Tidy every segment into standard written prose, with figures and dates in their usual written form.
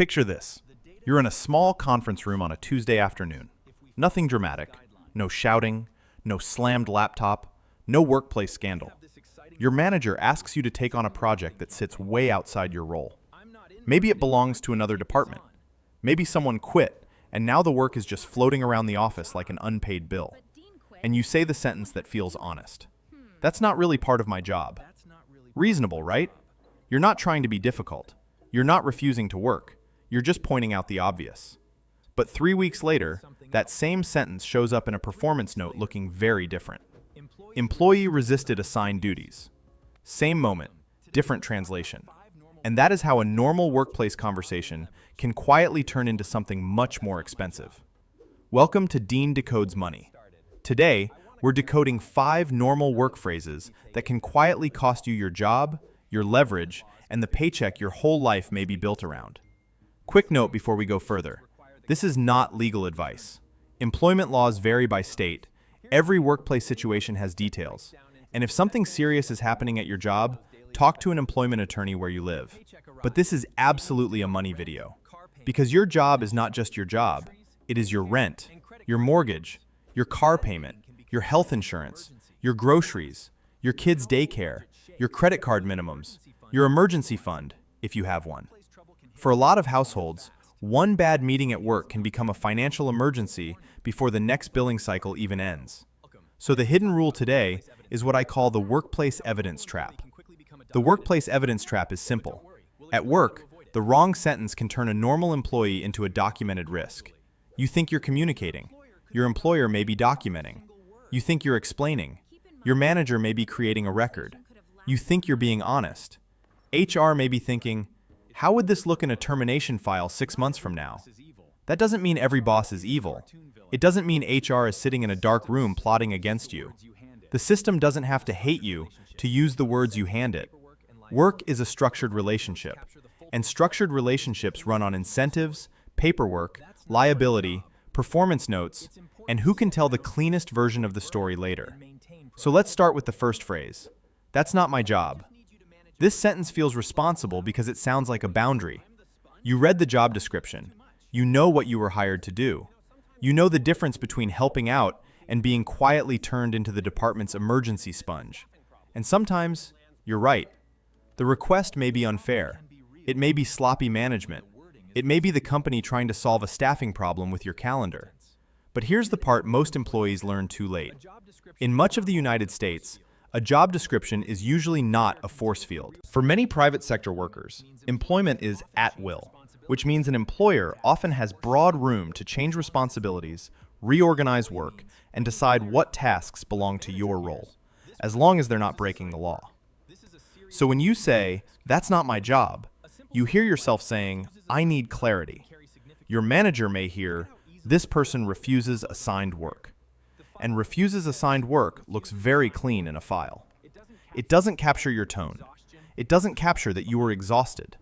Picture this. You're in a small conference room on a Tuesday afternoon. Nothing dramatic. No shouting, no slammed laptop, no workplace scandal. Your manager asks you to take on a project that sits way outside your role. Maybe it belongs to another department. Maybe someone quit, and now the work is just floating around the office like an unpaid bill. And you say the sentence that feels honest. That's not really part of my job. Reasonable, right? You're not trying to be difficult. You're not refusing to work. You're just pointing out the obvious. But 3 weeks later, that same sentence shows up in a performance note looking very different. Employee resisted assigned duties. Same moment, different translation. And that is how a normal workplace conversation can quietly turn into something much more expensive. Welcome to Decodes Money. Today, we're decoding 5 normal work phrases that can quietly cost you your job, your leverage, and the paycheck your whole life may be built around. Quick note before we go further. This is not legal advice. Employment laws vary by state. Every workplace situation has details. And if something serious is happening at your job, talk to an employment attorney where you live. But this is absolutely a money video. Because your job is not just your job. It is your rent, your mortgage, your car payment, your health insurance, your groceries, your kids' daycare, your credit card minimums, your emergency fund, if you have one. For a lot of households, one bad meeting at work can become a financial emergency before the next billing cycle even ends. So the hidden rule today is what I call the workplace evidence trap. The workplace evidence trap is simple. At work, the wrong sentence can turn a normal employee into a documented risk. You think you're communicating. Your employer may be documenting. You think you're explaining. Your manager may be creating a record. You think you're being honest. HR may be thinking, how would this look in a termination file 6 months from now? That doesn't mean every boss is evil. It doesn't mean HR is sitting in a dark room plotting against you. The system doesn't have to hate you to use the words you hand it. Work is a structured relationship, and structured relationships run on incentives, paperwork, liability, performance notes, and who can tell the cleanest version of the story later. So let's start with the first phrase. That's not my job. This sentence feels responsible because it sounds like a boundary. You read the job description. You know what you were hired to do. You know the difference between helping out and being quietly turned into the department's emergency sponge. And sometimes, you're right. The request may be unfair. It may be sloppy management. It may be the company trying to solve a staffing problem with your calendar. But here's the part most employees learn too late. In much of the United States, a job description is usually not a force field. For many private sector workers, employment is at will, which means an employer often has broad room to change responsibilities, reorganize work, and decide what tasks belong to your role, as long as they're not breaking the law. So when you say, that's not my job, you hear yourself saying, I need clarity. Your manager may hear, this person refuses assigned work. And refuses assigned work looks very clean in a file. It doesn't capture your tone. It doesn't capture that you were exhausted.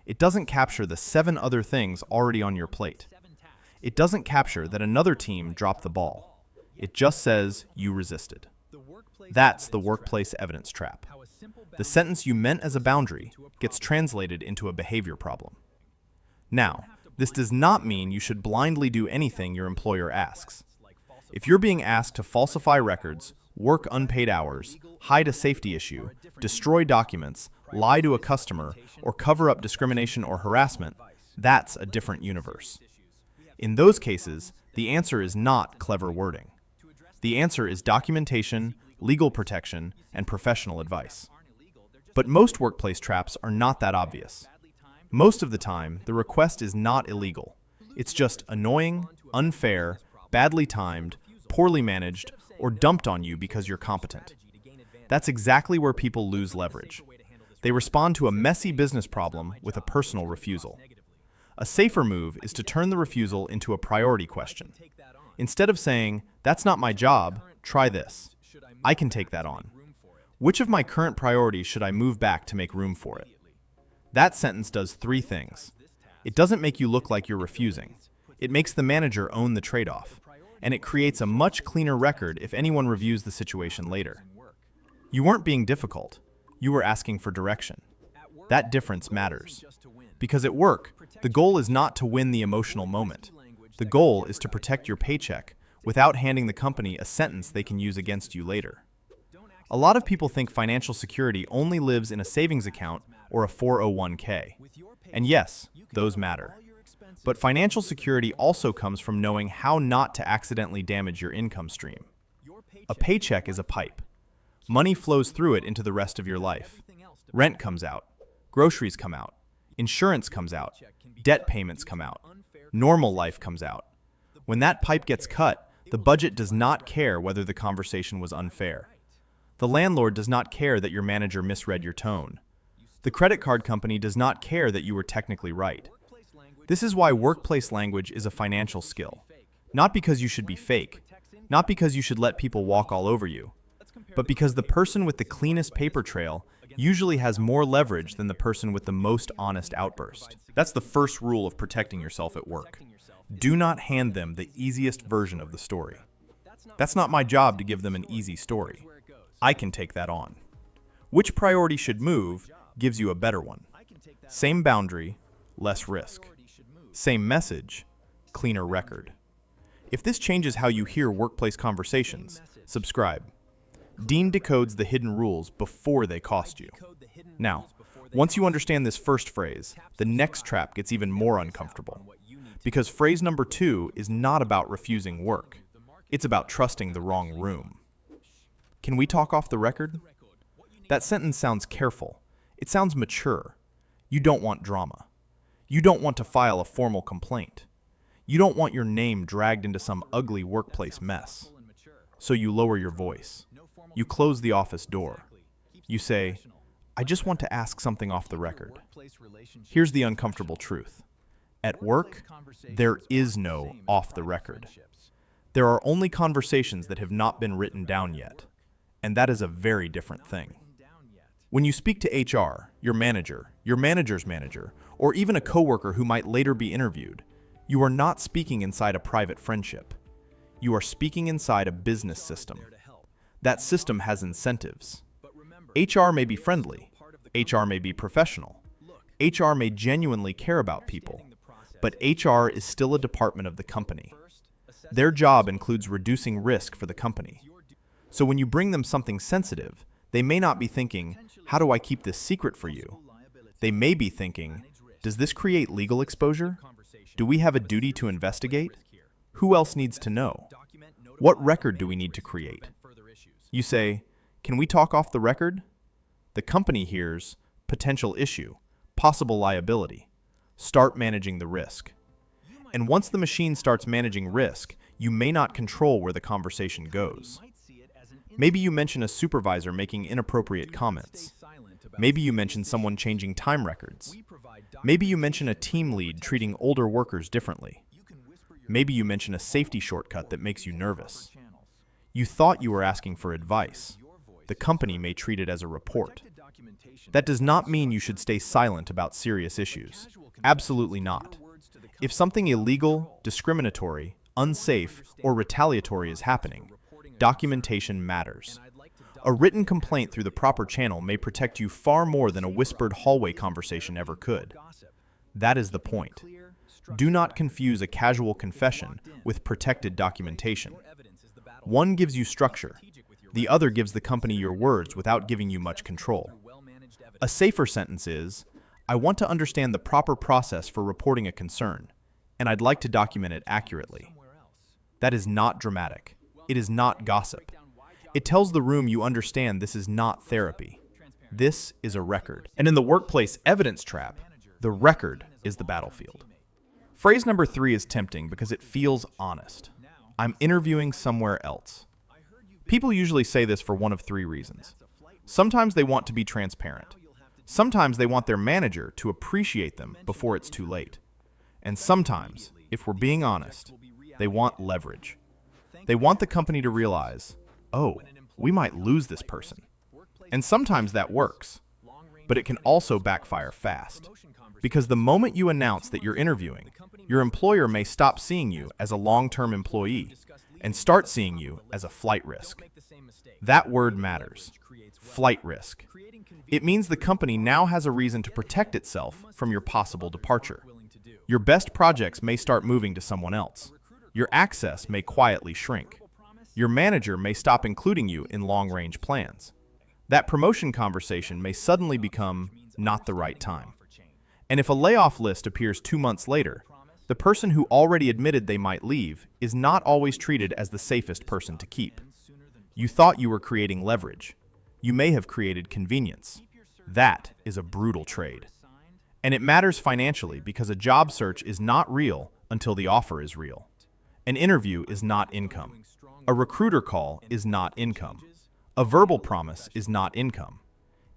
It doesn't capture the 7 other things already on your plate. It doesn't capture that another team dropped the ball. It just says you resisted. That's the workplace evidence trap. The sentence you meant as a boundary gets translated into a behavior problem. Now, this does not mean you should blindly do anything your employer asks. If you're being asked to falsify records, work unpaid hours, hide a safety issue, destroy documents, lie to a customer, or cover up discrimination or harassment, that's a different universe. In those cases, the answer is not clever wording. The answer is documentation, legal protection, and professional advice. But most workplace traps are not that obvious. Most of the time, the request is not illegal. It's just annoying, unfair, badly timed, poorly managed, or dumped on you because you're competent. That's exactly where people lose leverage. They respond to a messy business problem with a personal refusal. A safer move is to turn the refusal into a priority question. Instead of saying, that's not my job, try this. I can take that on. Which of my current priorities should I move back to make room for it? That sentence does 3 things. It doesn't make you look like you're refusing. It makes the manager own the trade-off. And it creates a much cleaner record if anyone reviews the situation later. You weren't being difficult. You were asking for direction. That difference matters. Because at work, the goal is not to win the emotional moment. The goal is to protect your paycheck without handing the company a sentence they can use against you later. A lot of people think financial security only lives in a savings account or a 401k. And yes, those matter. But financial security also comes from knowing how not to accidentally damage your income stream. A paycheck is a pipe. Money flows through it into the rest of your life. Rent comes out. Groceries come out. Insurance comes out. Debt payments come out. Normal life comes out. When that pipe gets cut, the budget does not care whether the conversation was unfair. The landlord does not care that your manager misread your tone. The credit card company does not care that you were technically right. This is why workplace language is a financial skill. Not because you should be fake, not because you should let people walk all over you, but because the person with the cleanest paper trail usually has more leverage than the person with the most honest outburst. That's the first rule of protecting yourself at work. Do not hand them the easiest version of the story. That's not my job to give them an easy story. I can take that on. Which priority should move gives you a better one. Same boundary, less risk. Same message, cleaner record. If this changes how you hear workplace conversations, subscribe. Dean decodes the hidden rules before they cost you. Now, once you understand this first phrase, the next trap gets even more uncomfortable. Because phrase number 2 is not about refusing work. It's about trusting the wrong room. Can we talk off the record? That sentence sounds careful. It sounds mature. You don't want drama. You don't want to file a formal complaint. You don't want your name dragged into some ugly workplace mess. So you lower your voice. You close the office door. You say, I just want to ask something off the record. Here's the uncomfortable truth. At work, there is no off the record. There are only conversations that have not been written down yet. And that is a very different thing. When you speak to HR, your manager's manager, or even a coworker who might later be interviewed, you are not speaking inside a private friendship. You are speaking inside a business system. That system has incentives. HR may be friendly. HR may be professional. HR may genuinely care about people. But HR is still a department of the company. Their job includes reducing risk for the company. So when you bring them something sensitive, they may not be thinking, how do I keep this secret for you? They may be thinking, does this create legal exposure? Do we have a duty to investigate? Who else needs to know? What record do we need to create? You say, can we talk off the record? The company hears, potential issue, possible liability. Start managing the risk. And once the machine starts managing risk, you may not control where the conversation goes. Maybe you mention a supervisor making inappropriate comments. Maybe you mention someone changing time records. Maybe you mention a team lead treating older workers differently. Maybe you mention a safety shortcut that makes you nervous. You thought you were asking for advice. The company may treat it as a report. That does not mean you should stay silent about serious issues. Absolutely not. If something illegal, discriminatory, unsafe, or retaliatory is happening, documentation matters. A written complaint through the proper channel may protect you far more than a whispered hallway conversation ever could. That is the point. Do not confuse a casual confession with protected documentation. One gives you structure. The other gives the company your words without giving you much control. A safer sentence is, I want to understand the proper process for reporting a concern, and I'd like to document it accurately. That is not dramatic. It is not gossip. It tells the room you understand this is not therapy. This is a record. And in the workplace evidence trap, the record is the battlefield. Phrase number 3 is tempting because it feels honest. I'm interviewing somewhere else. People usually say this for one of 3 reasons. Sometimes they want to be transparent. Sometimes they want their manager to appreciate them before it's too late. And sometimes, if we're being honest, they want leverage. They want the company to realize, oh, we might lose this person. And sometimes that works, but it can also backfire fast. Because the moment you announce that you're interviewing, your employer may stop seeing you as a long-term employee and start seeing you as a flight risk. That word matters. Flight risk. It means the company now has a reason to protect itself from your possible departure. Your best projects may start moving to someone else. Your access may quietly shrink. Your manager may stop including you in long-range plans. That promotion conversation may suddenly become not the right time. And if a layoff list appears 2 months later, the person who already admitted they might leave is not always treated as the safest person to keep. You thought you were creating leverage. You may have created convenience. That is a brutal trade. And it matters financially because a job search is not real until the offer is real. An interview is not income. A recruiter call is not income. A verbal promise is not income.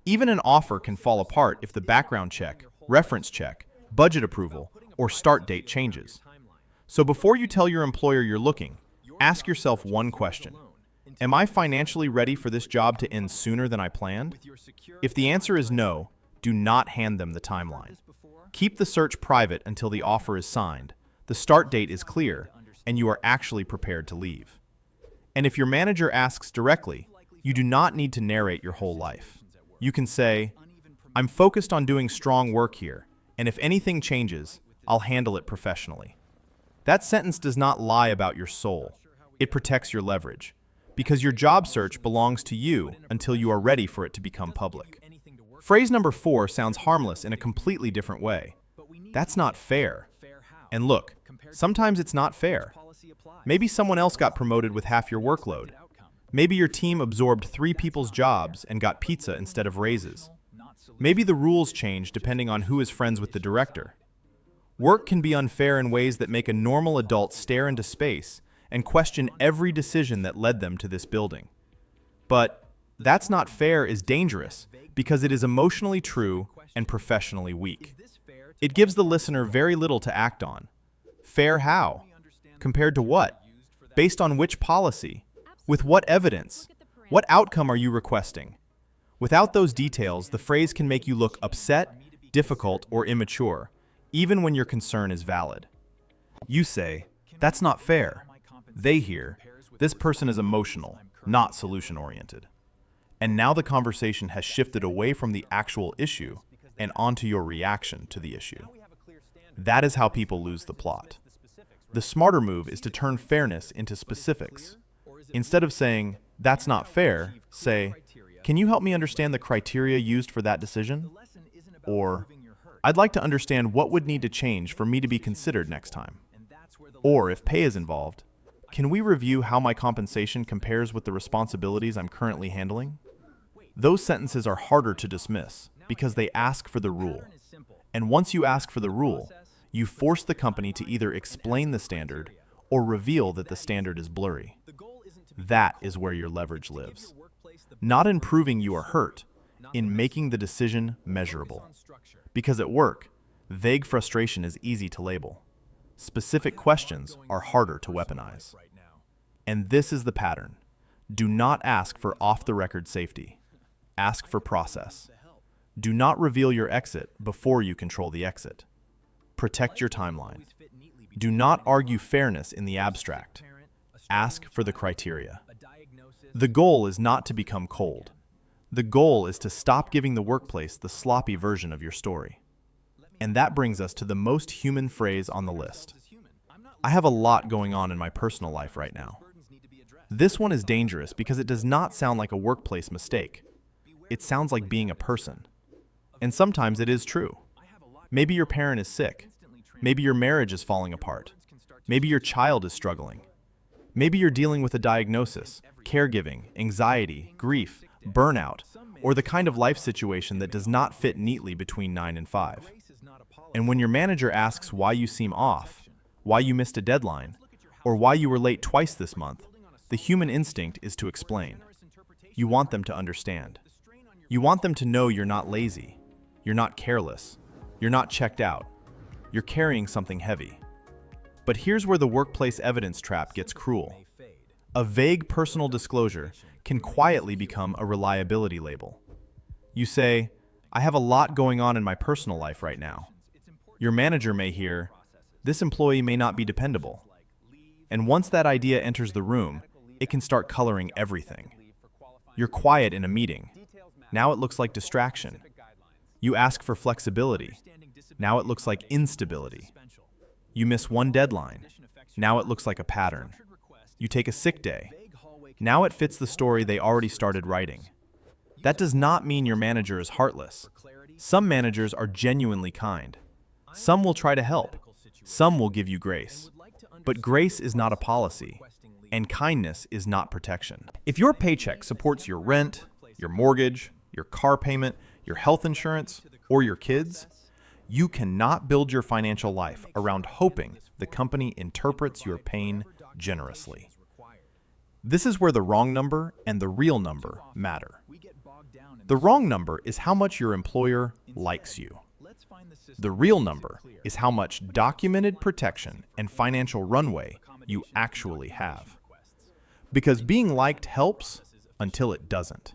Even an offer can fall apart if the background check, reference check, budget approval, or start date changes. So before you tell your employer you're looking, ask yourself one question. Am I financially ready for this job to end sooner than I planned? If the answer is no, do not hand them the timeline. Keep the search private until the offer is signed, the start date is clear, and you are actually prepared to leave. And if your manager asks directly, you do not need to narrate your whole life. You can say, I'm focused on doing strong work here, and if anything changes, I'll handle it professionally. That sentence does not lie about your soul. It protects your leverage, because your job search belongs to you until you are ready for it to become public. Phrase number 4 sounds harmless in a completely different way. That's not fair. And look, sometimes it's not fair. Maybe someone else got promoted with half your workload. Maybe your team absorbed 3 people's jobs and got pizza instead of raises. Maybe the rules change depending on who is friends with the director. Work can be unfair in ways that make a normal adult stare into space and question every decision that led them to this building. But that's not fair is dangerous because it is emotionally true and professionally weak. It gives the listener very little to act on. Fair how? Compared to what? Based on which policy? With what evidence? What outcome are you requesting? Without those details, the phrase can make you look upset, difficult, or immature, even when your concern is valid. You say, that's not fair. They hear, this person is emotional, not solution-oriented. And now the conversation has shifted away from the actual issue and onto your reaction to the issue. That is how people lose the plot. The smarter move is to turn fairness into specifics. Instead of saying, that's not fair, say, can you help me understand the criteria used for that decision? Or, I'd like to understand what would need to change for me to be considered next time. Or, if pay is involved, can we review how my compensation compares with the responsibilities I'm currently handling? Those sentences are harder to dismiss because they ask for the rule. And once you ask for the rule, you force the company to either explain the standard or reveal that the standard is blurry. That is where your leverage lives. Not in proving you are hurt, in making the decision measurable. Because at work, vague frustration is easy to label. Specific questions are harder to weaponize. And this is the pattern. Do not ask for off-the-record safety. Ask for process. Do not reveal your exit before you control the exit. Protect your timeline. Do not argue fairness in the abstract. Ask for the criteria. The goal is not to become cold. The goal is to stop giving the workplace the sloppy version of your story. And that brings us to the most human phrase on the list. I have a lot going on in my personal life right now. This one is dangerous because it does not sound like a workplace mistake. It sounds like being a person. And sometimes it is true. Maybe your parent is sick. Maybe your marriage is falling apart. Maybe your child is struggling. Maybe you're dealing with a diagnosis, caregiving, anxiety, grief, burnout, or the kind of life situation that does not fit neatly between 9 and 5. And when your manager asks why you seem off, why you missed a deadline, or why you were late twice this month, the human instinct is to explain. You want them to understand. You want them to know you're not lazy, you're not careless, you're not checked out, you're carrying something heavy. But here's where the workplace evidence trap gets cruel. A vague personal disclosure can quietly become a reliability label. You say, I have a lot going on in my personal life right now. Your manager may hear, this employee may not be dependable. And once that idea enters the room, it can start coloring everything. You're quiet in a meeting. Now it looks like distraction. You ask for flexibility. Now it looks like instability. You miss one deadline. Now it looks like a pattern. You take a sick day. Now it fits the story they already started writing. That does not mean your manager is heartless. Some managers are genuinely kind. Some will try to help. Some will give you grace. But grace is not a policy, and kindness is not protection. If your paycheck supports your rent, your mortgage, your car payment, your health insurance, or your kids, you cannot build your financial life around hoping the company interprets your pain generously. This is where the wrong number and the real number matter. The wrong number is how much your employer likes you. The real number is how much documented protection and financial runway you actually have. Because being liked helps until it doesn't.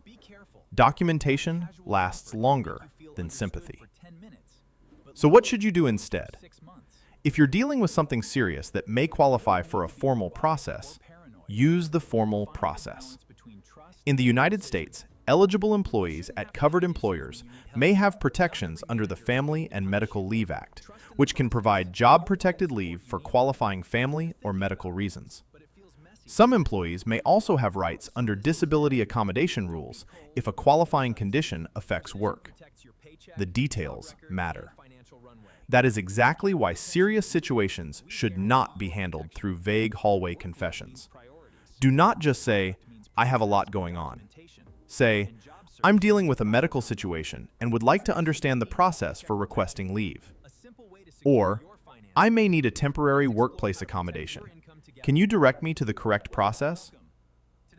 Documentation lasts longer than sympathy. So what should you do instead? If you're dealing with something serious that may qualify for a formal process, use the formal process. In the United States, eligible employees at covered employers may have protections under the Family and Medical Leave Act, which can provide job-protected leave for qualifying family or medical reasons. Some employees may also have rights under disability accommodation rules if a qualifying condition affects work. The details matter. That is exactly why serious situations should not be handled through vague hallway confessions. Do not just say, "I have a lot going on." Say, "I'm dealing with a medical situation and would like to understand the process for requesting leave." Or, "I may need a temporary workplace accommodation. Can you direct me to the correct process?"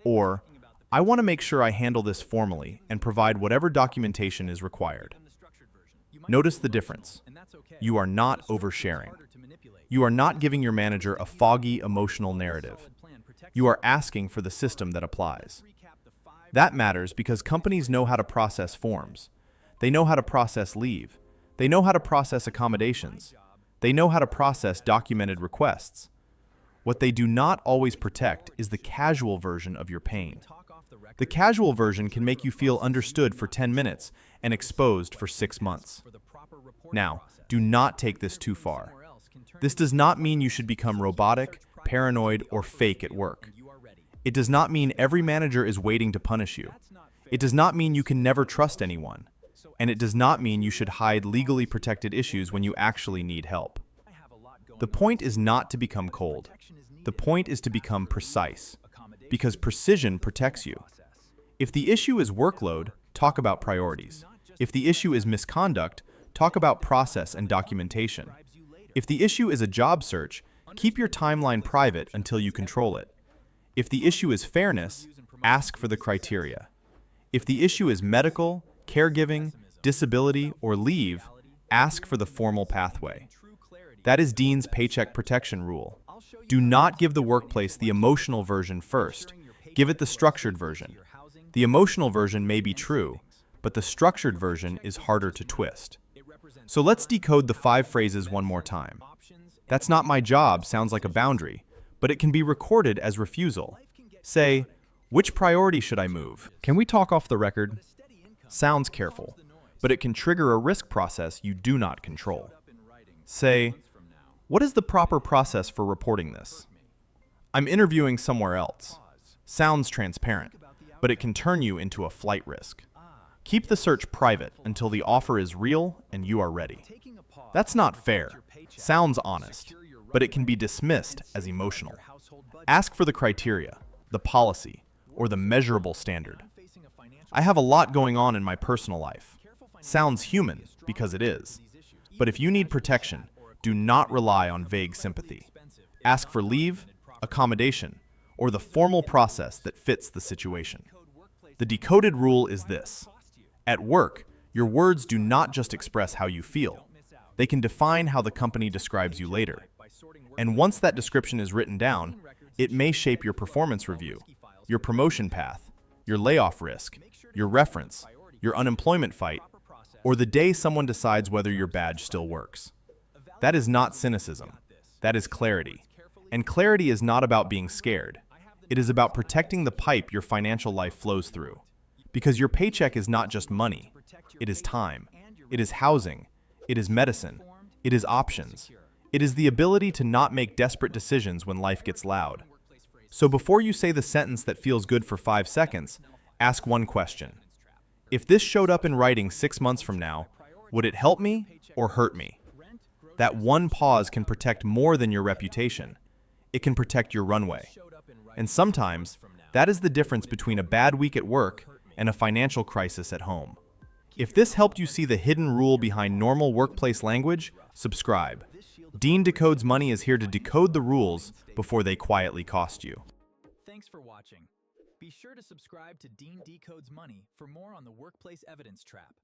Or, "I want to make sure I handle this formally and provide whatever documentation is required." Notice the difference. You are not oversharing. You are not giving your manager a foggy emotional narrative. You are asking for the system that applies. That matters because companies know how to process forms. They know how to process leave. They know how to process accommodations. They know how to process documented requests. What they do not always protect is the casual version of your pain. The casual version can make you feel understood for 10 minutes and exposed for 6 months. Now, do not take this too far. This does not mean you should become robotic, paranoid, or fake at work. It does not mean every manager is waiting to punish you. It does not mean you can never trust anyone. And it does not mean you should hide legally protected issues when you actually need help. The point is not to become cold. The point is to become precise, because precision protects you. If the issue is workload, talk about priorities. If the issue is misconduct, talk about process and documentation. If the issue is a job search, keep your timeline private until you control it. If the issue is fairness, ask for the criteria. If the issue is medical, caregiving, disability, or leave, ask for the formal pathway. That is Dean's paycheck protection rule. Do not give the workplace the emotional version first. Give it the structured version. The emotional version may be true, but the structured version is harder to twist. So let's decode the 5 phrases one more time. "That's not my job" sounds like a boundary, but it can be recorded as refusal. Say, "Which priority should I move? Can we talk off the record?" Sounds careful, but it can trigger a risk process you do not control. Say, "What is the proper process for reporting this?" "I'm interviewing somewhere else." Sounds transparent, but it can turn you into a flight risk. Keep the search private until the offer is real and you are ready. "That's not fair." Sounds honest, but it can be dismissed as emotional. Ask for the criteria, the policy, or the measurable standard. "I have a lot going on in my personal life." Sounds human because it is. But if you need protection, do not rely on vague sympathy. Ask for leave, accommodation, or the formal process that fits the situation. The decoded rule is this. At work, your words do not just express how you feel. They can define how the company describes you later. And once that description is written down, it may shape your performance review, your promotion path, your layoff risk, your reference, your unemployment fight, or the day someone decides whether your badge still works. That is not cynicism. That is clarity. And clarity is not about being scared. It is about protecting the pipe your financial life flows through. Because your paycheck is not just money. It is time. It is housing. It is medicine. It is options. It is the ability to not make desperate decisions when life gets loud. So before you say the sentence that feels good for 5 seconds, ask one question. If this showed up in writing 6 months from now, would it help me or hurt me? That one pause can protect more than your reputation. It can protect your runway. And sometimes, that is the difference between a bad week at work and a financial crisis at home. If this helped you see the hidden rule behind normal workplace language, subscribe. Dean Decodes Money is here to decode the rules before they quietly cost you. Thanks for watching. Be sure to subscribe to Dean Decodes Money for more on the workplace evidence trap.